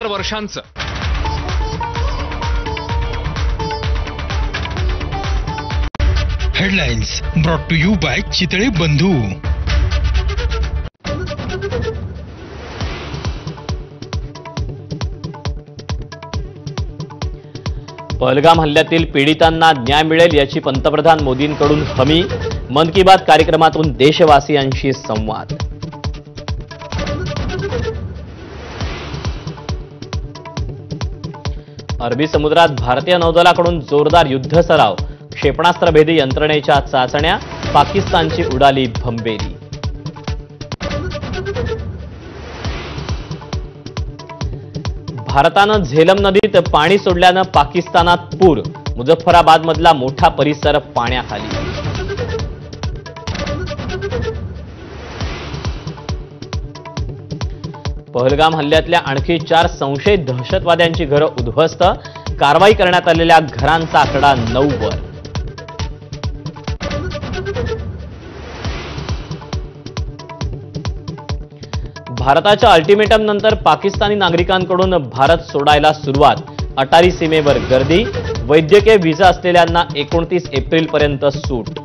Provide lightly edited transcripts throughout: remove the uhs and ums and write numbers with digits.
वर्षांचं headlines brought to you by Chitale Bandhu. Pahalgam हल्ल्यातील पीडितांना न्याय मिळेल याची पंतप्रधान मोदींकडून हमी। मन की बात कार्यक्रमातून देशवासियांशी संवाद। अरबी समुद्रात भारतीय नौदलाकडून जोरदार युद्ध सराव। क्षेपणास्त्रभेदी यंत्रणेच्या चाचण्या। पाकिस्तानची उडाली भंबेरी। भारतानं झेलम नदीत पाणी सोडल्यानं पाकिस्तानात पूर। मुझफ्फराबादमधला मोठा परिसर पाण्याखाली। पहलगाम हल्ल्यातल्या आणखी 4 संशयित दहशतवाद्यांची घरं उद्ध्वस्त। कारवाई करण्यात आलेल्या घरांचा आकडा 9 वर। भारताच्या अल्टिमेटम नंतर पाकिस्तानी नागरिकांकडून भारत सोडायला सुरुवात। अटारी सीमेवर गर्दी। वैद्यकीय व्हिसा असलेल्यांना 29 एप्रिलपर्यंत सूट।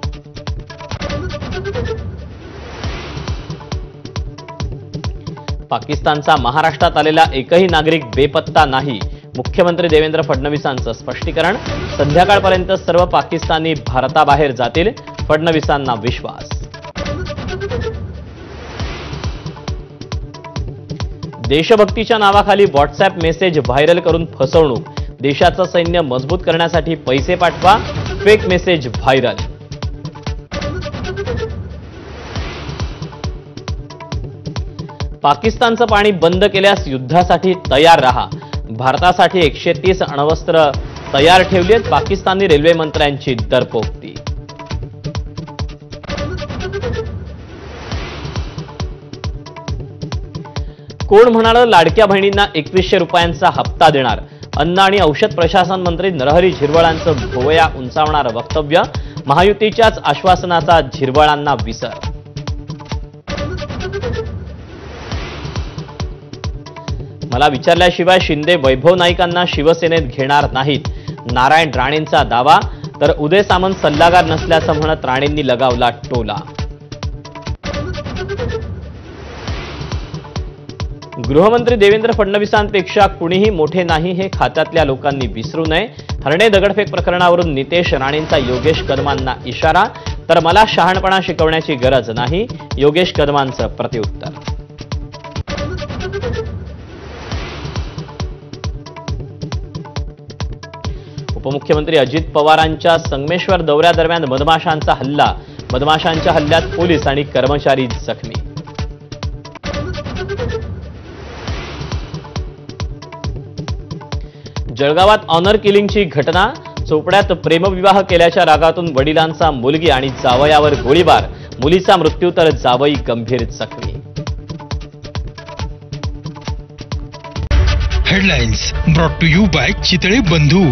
पाकिस्तानचा महाराष्ट्रात आलेला एकही नागरिक बेपत्ता नाही। मुख्यमंत्री देवेंद्र फडणवीसांचं स्पष्टीकरण। संध्याकाळपर्यंत सर्व पाकिस्तानी भारताबाहेर जातील। फडणवीसांना विश्वास। देशभक्तीच्या नावाखाली व्हॉट्सअॅप मेसेज व्हायरल करून फसवणूक। देशाचं सैन्य मजबूत करण्यासाठी पैसे पाठवा। Fake message viral. पाकिस्तानचं पाणी बंद केल्यास युद्धासाठी तयार रहा। भारतासाठी 130 अण्वस्त्र तयार ठेवली आहेत। पाकिस्तानी रेल्वे मंत्र्यांची दरपोक्ती। कोण म्हणालं लाडक्या बहिणींना 2100 रुपयांचा हप्ता देणार। अन्न आणि औषध प्रशासन मंत्री नरहरी झिरवळांचं भोवया उंचावणारं वक्तव्य। महायुतीच्याच आश्वासनाचा झिरवळांना विसर। मला विचारल्याशिवाय शिंदे वैभव नाईकांना शिवसेनेत घेणार नाहीत। नारायण राणेंचा दावा। तर उदय सामंत सल्लागार नसल्याचं म्हणत राणेंनी लगावला टोला। गृहमंत्री देवेंद्र फडणवीसांपेक्षा कुणीही मोठे नाही हे खात्यातल्या लोकांनी विसरू नये। हरणे दगडफेक प्रकरणावरून नितेश राणेंचा योगेश कदमांना इशारा। तर मला शहाणपणा शिकवण्याची गरज नाही। योगेश कदमांचं प्रत्युत्तर। उपमुख्यमंत्री अजित पवारांच्या संगमेश्वर दौऱ्यादरम्यान मधमाशांचा हल्ला। मधमाशांच्या हल्ल्यात पोलीस आणि कर्मचारी जखमी। जळगावात ऑनर किलिंगची घटना। चोपड्यात प्रेमविवाह केल्याच्या रागातून वडिलांचा मुलगी आणि जावयावर गोळीबार। मुलीचा मृत्यू तर जावई गंभीर जखमी। Headlines brought to you by Chitale बंधू।